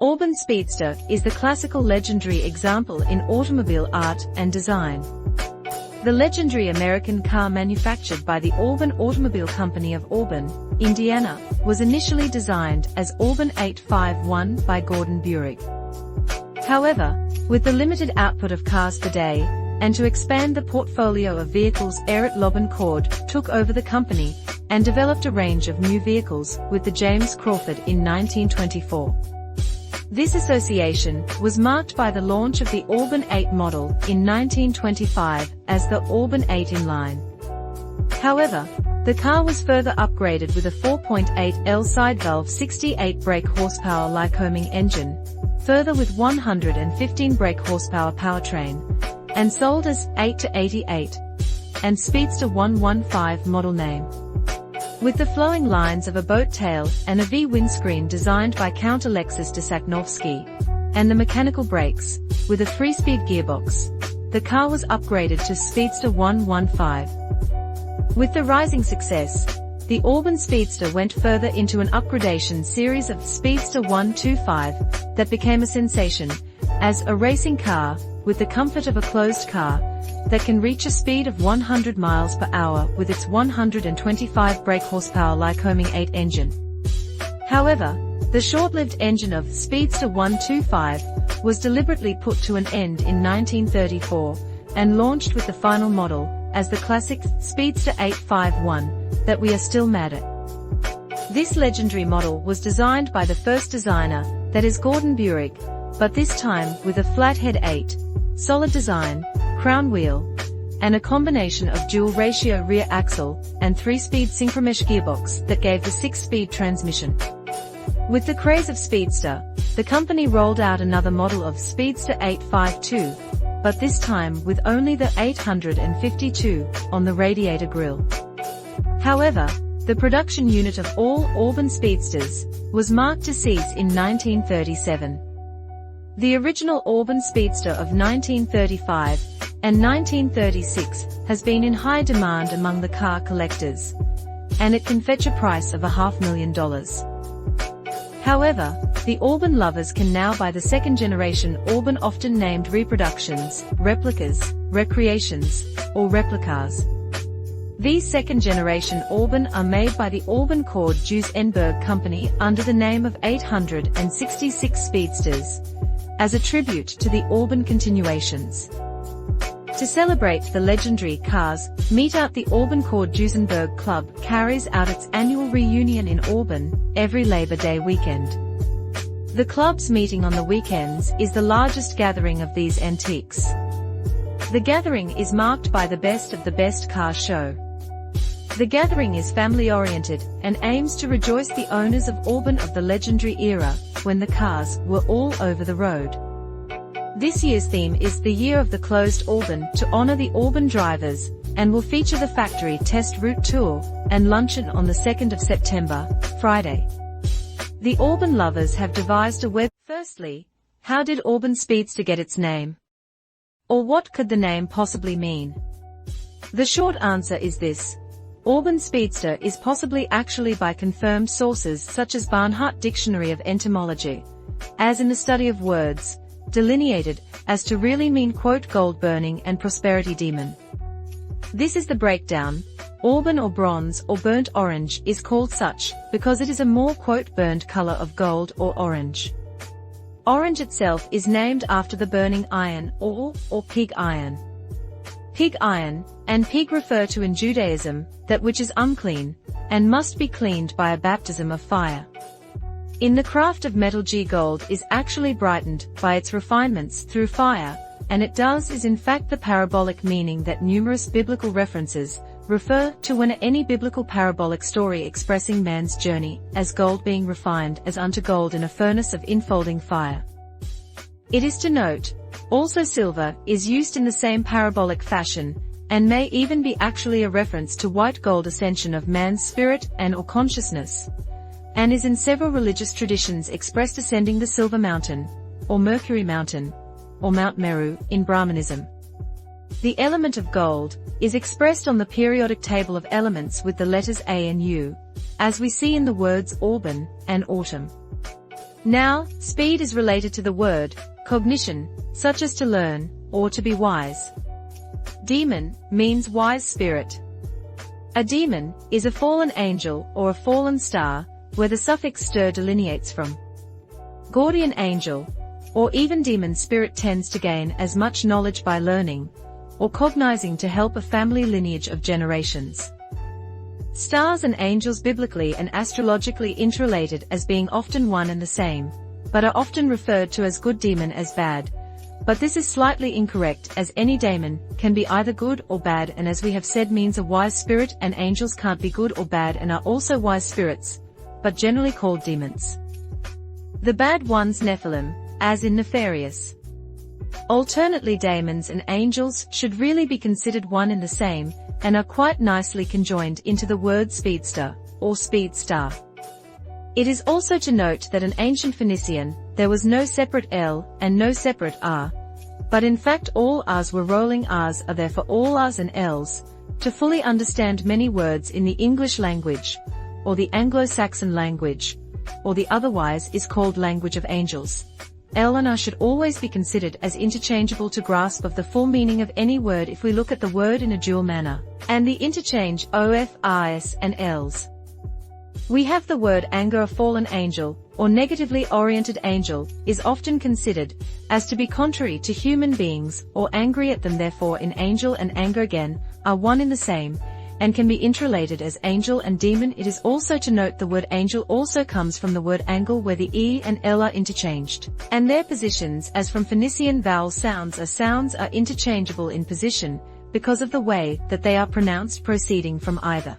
Auburn Speedster is the classical legendary example in automobile art and design. The legendary American car manufactured by the Auburn Automobile Company of Auburn, Indiana, was initially designed as Auburn 851 by Gordon Buick. However, with the limited output of cars per day, and to expand the portfolio of vehicles, Chariot took over the company and developed a range of new vehicles with the James Crawford in 1924. This association was marked by the launch of the Auburn 8 model in 1925 as the Auburn 8 inline. However, the car was further upgraded with a 4.8L side-valve 68 brake horsepower Lycoming engine, further with 115 brake horsepower powertrain, and sold as 8-88 and Speedster 115 model name. With the flowing lines of a boat tail and a V windscreen designed by Count Alexis de Sachnovsky, and the mechanical brakes, with a 3-speed gearbox, the car was upgraded to Speedster 115. With the rising success, the Auburn Speedster went further into an upgradation series of Speedster 125 that became a sensation as a racing car with the comfort of a closed car that can reach a speed of 100 miles per hour with its 125 brake horsepower Lycoming 8 engine. However, the short-lived engine of Speedster 125 was deliberately put to an end in 1934 and launched with the final model as the classic Speedster 851 that we are still mad at. This legendary model was designed by the first designer, that is Gordon Buick, but this time with a flathead 8, solid design, crown wheel, and a combination of dual-ratio rear axle and 3-speed synchromesh gearbox that gave the 6-speed transmission. With the craze of Speedster, the company rolled out another model of Speedster 852, but this time with only the 852 on the radiator grille. However, the production unit of all Auburn Speedsters was marked to cease in 1937. The original Auburn Speedster of 1935 and 1936 has been in high demand among the car collectors, and it can fetch a price of $500,000. However, the Auburn lovers can now buy the second-generation Auburn, often named reproductions, replicas, recreations, or replicas. These second-generation Auburn are made by the Auburn Cord Duesenberg Company under the name of 866 Speedsters, as a tribute to the Auburn continuations. To celebrate the legendary cars, Meet Out the Auburn Cord Duesenberg Club carries out its annual reunion in Auburn every Labor Day weekend. The club's meeting on the weekends is the largest gathering of these antiques. The gathering is marked by the Best of the Best car show. The gathering is family-oriented and aims to rejoice the owners of Auburn of the legendary era, when the cars were all over the road. This year's theme is the Year of the Closed Auburn to honor the Auburn drivers, and will feature the factory test route tour and luncheon on the 2nd of September, Friday. The Auburn lovers have devised a web. Firstly, how did Auburn Speedster get its name? Or what could the name possibly mean? The short answer is this. Auburn Speedster is possibly actually by confirmed sources such as Barnhart Dictionary of Entomology, as in the study of words, delineated as to really mean quote gold burning and prosperity demon. This is the breakdown. Auburn or bronze or burnt orange is called such because it is a more quote burned color of gold or orange. Orange itself is named after the burning iron or pig iron. Pig iron and pig refer to in Judaism that which is unclean and must be cleaned by a baptism of fire. In the craft of metallurgy, gold is actually brightened by its refinements through fire, and it does is in fact the parabolic meaning that numerous biblical references refer to when any biblical parabolic story expressing man's journey as gold being refined as unto gold in a furnace of infolding fire. It is to note, also silver is used in the same parabolic fashion, and may even be actually a reference to white gold ascension of man's spirit and or consciousness, and is in several religious traditions expressed ascending the Silver Mountain, or Mercury Mountain, or Mount Meru in Brahmanism. The element of gold is expressed on the periodic table of elements with the letters A and U, as we see in the words Auburn and autumn. Now, speed is related to the word cognition, such as to learn, or to be wise. Demon means wise spirit. A demon is a fallen angel or a fallen star, where the suffix "ster" delineates from. Guardian angel, or even demon spirit, tends to gain as much knowledge by learning, or cognizing to help a family lineage of generations. Stars and angels biblically and astrologically interrelated as being often one and the same, but are often referred to as good demon as bad. But this is slightly incorrect, as any daemon can be either good or bad, and as we have said, means a wise spirit, and angels can't be good or bad and are also wise spirits, but generally called demons. The bad ones Nephilim, as in nefarious. Alternately, daemons and angels should really be considered one and the same, and are quite nicely conjoined into the word speedster, or speed star. It is also to note that in ancient Phoenician, there was no separate L and no separate R, but in fact all R's were rolling R's are there for all R's and L's. To fully understand many words in the English language, or the Anglo-Saxon language, or the otherwise is called language of angels, L and R should always be considered as interchangeable to grasp of the full meaning of any word if we look at the word in a dual manner, and the interchange OF, RS and Ls. We have the word anger. A fallen angel, or negatively oriented angel, is often considered as to be contrary to human beings, or angry at them. Therefore in angel and anger again are one in the same, and can be interrelated as angel and demon. It is also to note the word angel also comes from the word angle, where the E and L are interchanged, and their positions as from Phoenician vowel sounds are interchangeable in position, because of the way that they are pronounced proceeding from either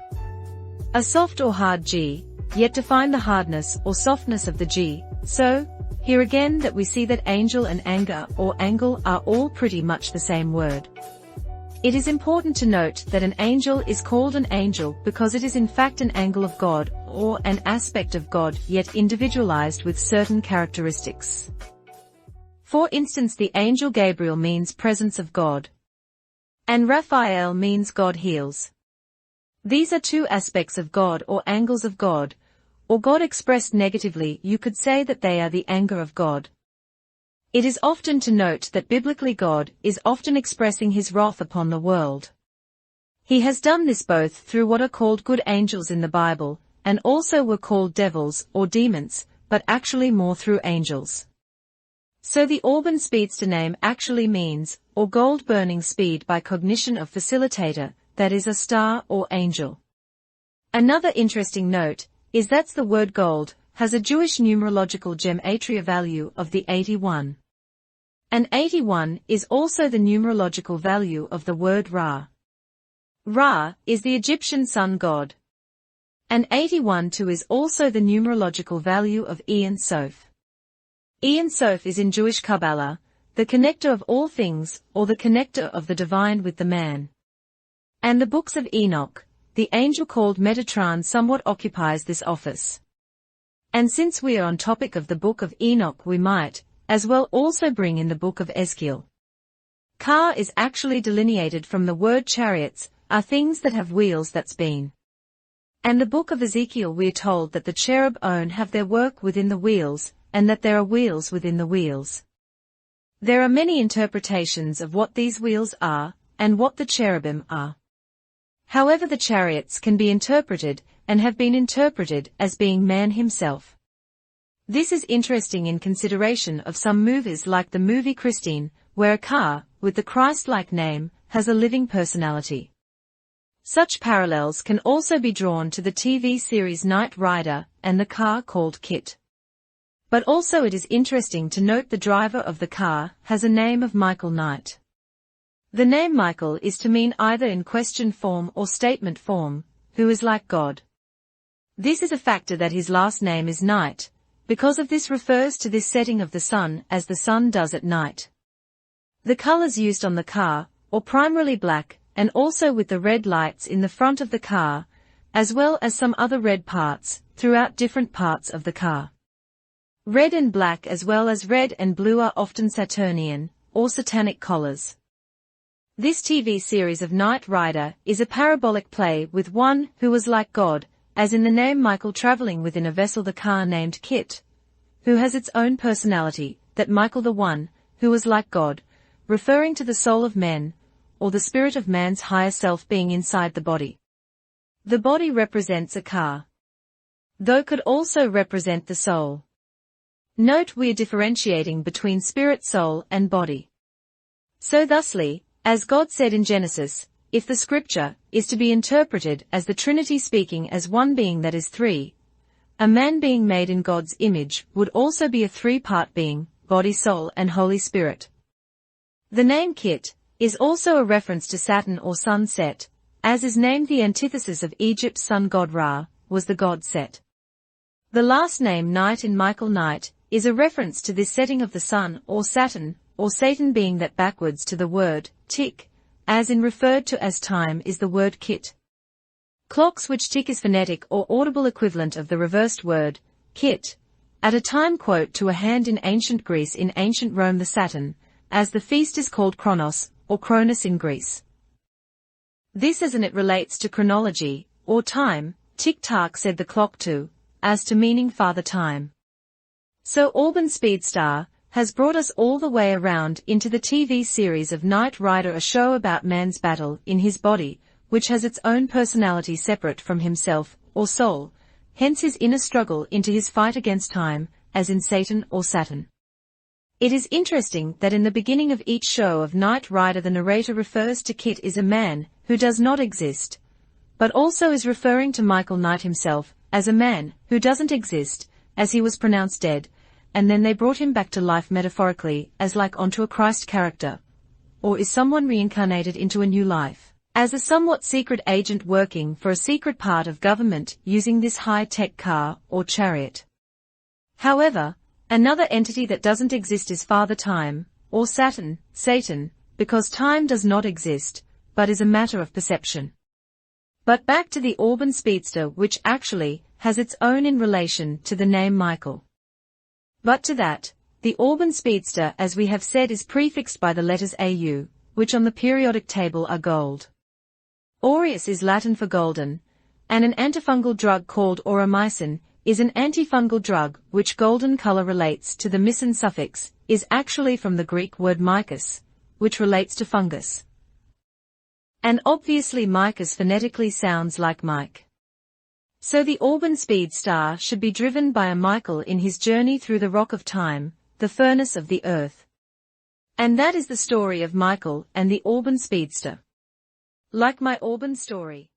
a soft or hard G, yet define the hardness or softness of the G. So, here again that we see that angel and anger or angle are all pretty much the same word. It is important to note that an angel is called an angel because it is in fact an angle of God, or an aspect of God, yet individualized with certain characteristics. For instance, the angel Gabriel means presence of God, and Raphael means God heals. These are two aspects of God, or angles of God, or God expressed negatively. You could say that they are the anger of God. It is often to note that biblically God is often expressing his wrath upon the world. He has done this both through what are called good angels in the Bible, and also were called devils or demons, but actually more through angels. So the Auburn Speedster name actually means, or gold burning speed by cognition of facilitator, that is a star or angel. Another interesting note is that the word gold has a Jewish numerological gematria value of the 81. And 81 is also the numerological value of the word Ra. Ra is the Egyptian sun god. And 81 too is also the numerological value of Ein Sof. Ein Sof is in Jewish Kabbalah, the connector of all things, or the connector of the divine with the man. And the books of Enoch, the angel called Metatron, somewhat occupies this office. And since we are on topic of the book of Enoch, we might, as well also bring in the book of Ezekiel. Car is actually delineated from the word chariots, are things that have wheels that's been. And the book of Ezekiel we are told that the cherub own have their work within the wheels, and that there are wheels within the wheels. There are many interpretations of what these wheels are, and what the cherubim are. However, the chariots can be interpreted, and have been interpreted, as being man himself. This is interesting in consideration of some movies like the movie Christine, where a car, with the Christ-like name, has a living personality. Such parallels can also be drawn to the TV series Knight Rider, and the car called Kit. But also it is interesting to note the driver of the car has a name of Michael Knight. The name Michael is to mean either in question form or statement form, who is like God. This is a factor that his last name is Knight, because of this refers to this setting of the sun as the sun does at night. The colors used on the car, or primarily black, and also with the red lights in the front of the car, as well as some other red parts, throughout different parts of the car. Red and black as well as red and blue are often Saturnian, or satanic colors. This TV series of Knight Rider is a parabolic play with one who was like God, as in the name Michael traveling within a vessel, the car named Kit, who has its own personality, that Michael the one, who was like God, referring to the soul of men, or the spirit of man's higher self being inside the body. The body represents a car, though could also represent the soul. Note we are differentiating between spirit, soul, and body. So thusly, as God said in Genesis, if the scripture is to be interpreted as the Trinity speaking as one being that is three, a man being made in God's image would also be a three-part being, body, soul, and Holy Spirit. The name Kit is also a reference to Saturn or sun Set, as is named the antithesis of Egypt's sun god Ra, was the god Set. The last name Night in Michael Night is a reference to this setting of the sun or Saturn, or Satan being that backwards to the word tick, as in referred to as time is the word kit. Clocks which tick is phonetic or audible equivalent of the reversed word kit. At a time quote to a hand in ancient Greece, in ancient Rome the Saturn, as the feast is called Chronos, or Cronus in Greece. This as in it relates to chronology, or time, tick-tock said the clock to, as to meaning father time. So Auburn Speedster has brought us all the way around into the TV series of Knight Rider, a show about man's battle in his body, which has its own personality separate from himself, or soul, hence his inner struggle into his fight against time, as in Satan or Saturn. It is interesting that in the beginning of each show of Knight Rider the narrator refers to Kit as a man who does not exist, but also is referring to Michael Knight himself as a man who doesn't exist, as he was pronounced dead, and then they brought him back to life metaphorically as like onto a Christ character, or is someone reincarnated into a new life, as a somewhat secret agent working for a secret part of government using this high-tech car or chariot. However, another entity that doesn't exist is Father Time, or Saturn, Satan, because time does not exist, but is a matter of perception. But back to the Auburn Speedster, which actually has its own in relation to the name Michael. But to that, the Auburn Speedster, as we have said, is prefixed by the letters AU, which on the periodic table are gold. Aureus is Latin for golden, and an antifungal drug called aureomycin is an antifungal drug which golden color relates to. The mycin suffix is actually from the Greek word mycos, which relates to fungus. And obviously mycos phonetically sounds like Mike. So the Auburn Speedster should be driven by a Michael in his journey through the rock of time, the furnace of the earth. And that is the story of Michael and the Auburn Speedster. Like my Auburn story.